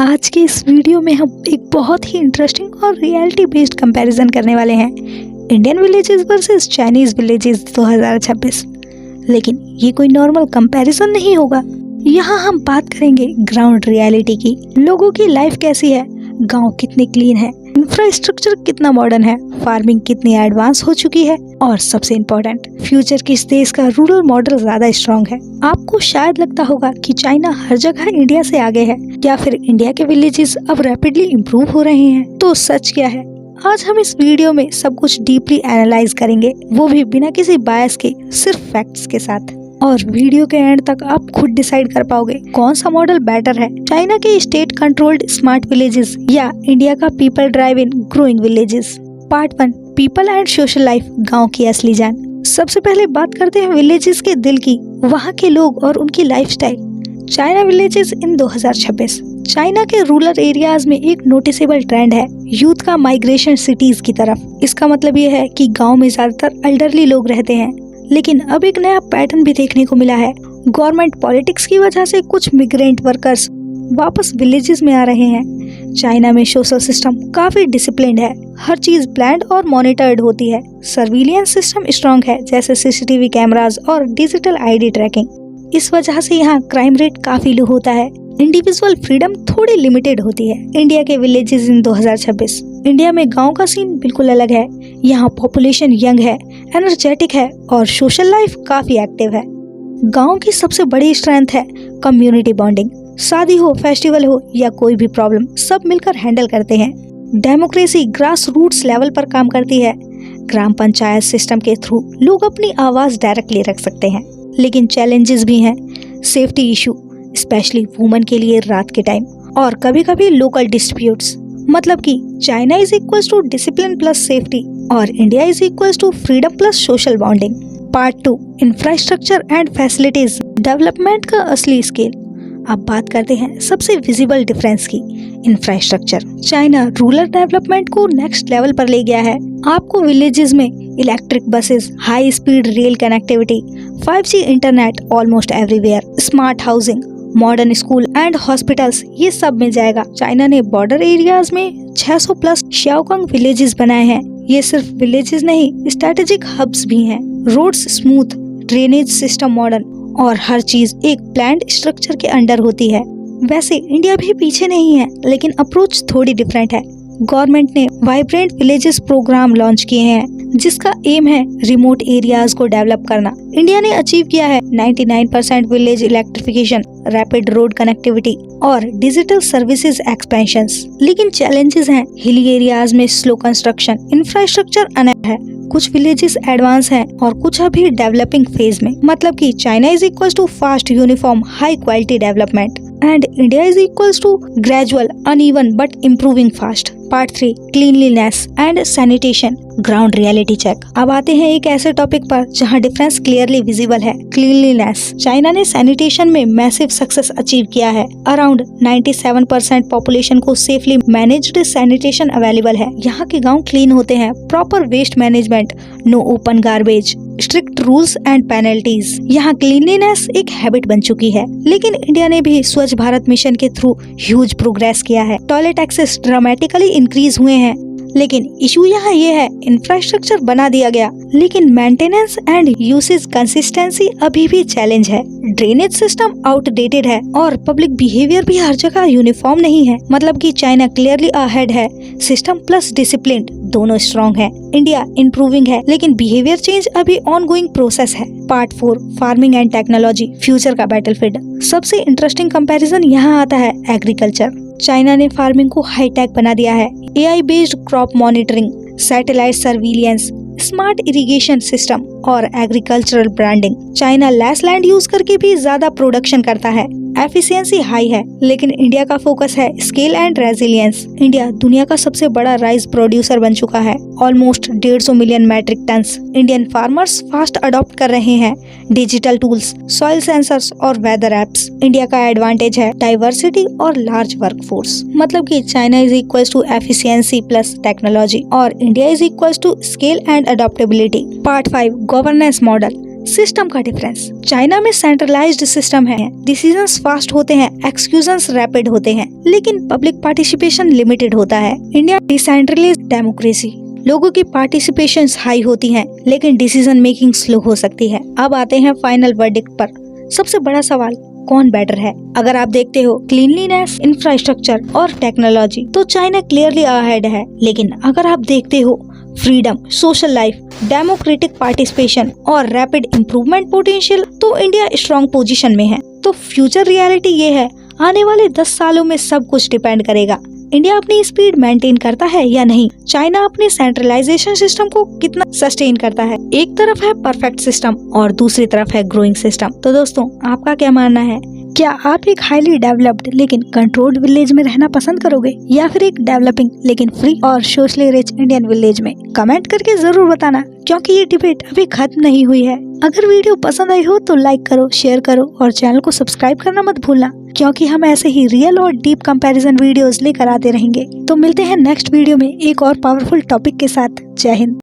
आज के इस वीडियो में हम एक बहुत ही इंटरेस्टिंग और रियलिटी बेस्ड कंपैरिजन करने वाले हैं Indian villages versus Chinese villages 2026। लेकिन ये कोई नॉर्मल कंपैरिजन नहीं होगा। यहाँ हम बात करेंगे ग्राउंड रियलिटी की। लोगों की लाइफ कैसी है, गांव कितने क्लीन है, इंफ्रास्ट्रक्चर कितना मॉडर्न है, फार्मिंग कितनी एडवांस हो चुकी है और सबसे इम्पोर्टेंट, फ्यूचर किस देश का रूरल मॉडल ज्यादा स्ट्रॉन्ग है। आपको शायद लगता होगा कि चाइना हर जगह इंडिया से आगे है या फिर इंडिया के विलेजेस अब रैपिडली इम्प्रूव हो रहे हैं। तो सच क्या है, आज हम इस वीडियो में सब कुछ डीपली एनालाइज करेंगे, वो भी बिना किसी बायस के, सिर्फ फैक्ट्स के साथ। और वीडियो के एंड तक आप खुद डिसाइड कर पाओगे कौन सा मॉडल बेटर है, चाइना के स्टेट कंट्रोल्ड स्मार्ट विलेजेस या इंडिया का people drive in growing villages. Part 1, people and social life, गांव की असली जान। सबसे पहले बात करते हैं विलेजेस के दिल की, वहाँ के लोग और उनकी lifestyle. China villages in 2026। China के रूरल एरियाज में एक नोटिसेबल ट्रेंड है यूथ का माइग्रेशन सिटीज की तरफ। इसका मतलब ये है कि गांव में ज्यादातर एल्डरली लोग रहते हैं, लेकिन अब एक नया पैटर्न भी देखने को मिला है। गवर्नमेंट पॉलिटिक्स की वजह से कुछ मिग्रेंट वर्कर्स वापस विलेजेस में आ रहे हैं। चाइना में सोशल सिस्टम काफी डिसिप्लिन्ड है, हर चीज प्लान्ड और मॉनिटर्ड होती है। सर्विलियंस सिस्टम स्ट्रॉन्ग है, जैसे सीसीटीवी कैमरास और डिजिटल आईडी ट्रैकिंग। इस वजह से यहाँ क्राइम रेट काफी लो होता है। इंडिविजुअल फ्रीडम थोड़ी लिमिटेड होती है। इंडिया के विलेजेस इन 2026। इंडिया में गांव का सीन बिल्कुल अलग है। यहाँ पॉपुलेशन यंग है, एनर्जेटिक है और सोशल लाइफ काफी एक्टिव है। गांव की सबसे बड़ी स्ट्रेंथ है कम्युनिटी बॉन्डिंग। शादी हो, फेस्टिवल हो या कोई भी प्रॉब्लम, सब मिलकर हैंडल करते हैं। डेमोक्रेसी ग्रास रूट्स लेवल पर काम करती है। ग्राम पंचायत सिस्टम के थ्रू लोग अपनी आवाज डायरेक्टली रख सकते हैं। लेकिन चैलेंजेस भी हैं, सेफ्टी इशू स्पेशली वुमेन के लिए रात के टाइम, और कभी कभी लोकल डिस्प्यूट्स। मतलब कि China is equals to discipline plus safety और India is equals to freedom plus social bonding. Part 2, infrastructure and facilities, development का असली स्केल। अब बात करते हैं सबसे विजिबल डिफरेंस की, इंफ्रास्ट्रक्चर। चाइना रूरल डेवलपमेंट को नेक्स्ट लेवल पर ले गया है। आपको विलेजेस में electric buses, high speed rail connectivity, 5G internet almost everywhere, smart housing, modern school and hospitals, ये सब मिल जाएगा। चाइना ने बॉर्डर एरियाज में 600 प्लस शाओकांग विलेजेस बनाए हैं। ये सिर्फ विलेजेस नहीं, स्ट्रेटेजिक हब्स भी हैं। Roads smooth, drainage system modern और हर चीज एक प्लान्ड स्ट्रक्चर के अंडर होती है। वैसे इंडिया भी पीछे नहीं है, लेकिन अप्रोच थोड़ी डिफरेंट है। गवर्नमेंट ने वाइब्रेंट विलेजेस प्रोग्राम लॉन्च किए हैं, जिसका एम है रिमोट एरियाज को डेवलप करना। इंडिया ने अचीव किया है 99% village electrification, rapid road connectivity और डिजिटल सर्विसेज एक्सपेंशंस। लेकिन चैलेंजेस हैं, हिली एरियाज में स्लो कंस्ट्रक्शन, इंफ्रास्ट्रक्चर अनफ है, कुछ विलेजेस एडवांस हैं और कुछ अभी डेवलपिंग फेज में। मतलब कि China is equals to fast uniform high quality development and India is equals to gradual uneven but improving fast. Part 3, cleanliness and sanitation, ground reality check. अब आते हैं एक ऐसे टॉपिक पर जहां डिफरेंस क्लियरली विजिबल है, क्लीनलीनेस। चाइना ने sanitation में मैसिव सक्सेस अचीव किया है। अराउंड 97% पॉपुलेशन को सेफली मैनेज्ड सैनिटेशन अवेलेबल है। यहाँ के गांव क्लीन होते हैं, proper waste management, no open garbage, strict rules and penalties. यहाँ क्लीनलीनेस एक हैबिट बन चुकी है। लेकिन इंडिया ने भी स्वच्छ भारत मिशन के थ्रू ह्यूज प्रोग्रेस किया है। टॉयलेट एक्सेस ड्रामेटिकली इंक्रीज हुए हैं। लेकिन इशू यहाँ ये है, इंफ्रास्ट्रक्चर बना दिया गया, लेकिन मेंटेनेंस एंड यूसेज कंसिस्टेंसी अभी भी चैलेंज है। ड्रेनेज सिस्टम आउटडेटेड है और पब्लिक बिहेवियर भी हर जगह यूनिफॉर्म नहीं है। मतलब कि चाइना क्लियरली अहेड है, सिस्टम प्लस डिसिप्लिन दोनों स्ट्रॉन्ग है। इंडिया इम्प्रूविंग है, लेकिन बिहेवियर चेंज अभी ऑनगोइंग प्रोसेस है। Part 4, farming and technology, future का बैटलफील्ड। सबसे इंटरेस्टिंग कंपैरिजन यहाँ आता है एग्रीकल्चर। चाइना ने फार्मिंग को हाईटेक बना दिया है। AI based crop monitoring, satellite surveillance, smart irrigation system और agricultural branding. China less land use करके भी ज्यादा प्रोडक्शन करता है, एफिशिएंसी हाई है। लेकिन इंडिया का फोकस है स्केल एंड रेजिलियंस। इंडिया दुनिया का सबसे बड़ा राइस प्रोड्यूसर बन चुका है, almost 150 million metric tons. Indian farmers fast adopt कर रहे हैं डिजिटल टूल्स, सॉइल सेंसर्स और वेदर एप्स। इंडिया का एडवांटेज है डाइवर्सिटी और लार्ज वर्कफोर्स। मतलब कि China is equals to efficiency plus technology और India is equals to scale and adaptability. Part 5, governance model, system का डिफरेंस। चाइना में centralised system है, डिसीजंस फास्ट होते हैं, एक्सक्यूजन्स रैपिड होते हैं, लेकिन पब्लिक पार्टिसिपेशन लिमिटेड होता है। इंडिया डिसेंट्रलाइज्ड डेमोक्रेसी, लोगों की पार्टिसिपेशन हाई होती है, लेकिन डिसीजन मेकिंग स्लो हो सकती है। अब आते हैं फाइनल वर्डिक्ट पर। सबसे बड़ा सवाल, कौन बेटर है? अगर आप देखते हो क्लीनलीनेस, इंफ्रास्ट्रक्चर और टेक्नोलॉजी, तो चाइना क्लियरली अहेड है। लेकिन अगर आप देखते हो freedom, social life, democratic participation और रैपिड इम्प्रूवमेंट पोटेंशियल, तो इंडिया स्ट्रॉन्ग पोजीशन में है। तो फ्यूचर रियलिटी ये है, आने वाले 10 सालों में सब कुछ डिपेंड करेगा, इंडिया अपनी स्पीड मेंटेन करता है या नहीं, चाइना अपने सेंट्रलाइजेशन सिस्टम को कितना सस्टेन करता है। एक तरफ है परफेक्ट सिस्टम और दूसरी तरफ है ग्रोइंग सिस्टम। तो दोस्तों, आपका क्या मानना है? क्या आप एक हाईली डेवलप्ड लेकिन कंट्रोल्ड विलेज में रहना पसंद करोगे, या फिर एक डेवलपिंग लेकिन फ्री और सोशली रिच इंडियन विलेज में? कमेंट करके जरूर बताना, क्योंकि ये डिबेट अभी खत्म नहीं हुई है। अगर वीडियो पसंद आई हो तो लाइक करो, शेयर करो और चैनल को सब्सक्राइब करना मत भूलना, क्योंकि हम ऐसे ही रियल और डीप कंपैरिजन वीडियोस लेकर आते रहेंगे। तो मिलते हैं नेक्स्ट वीडियो में एक और पावरफुल टॉपिक के साथ। जय हिंद।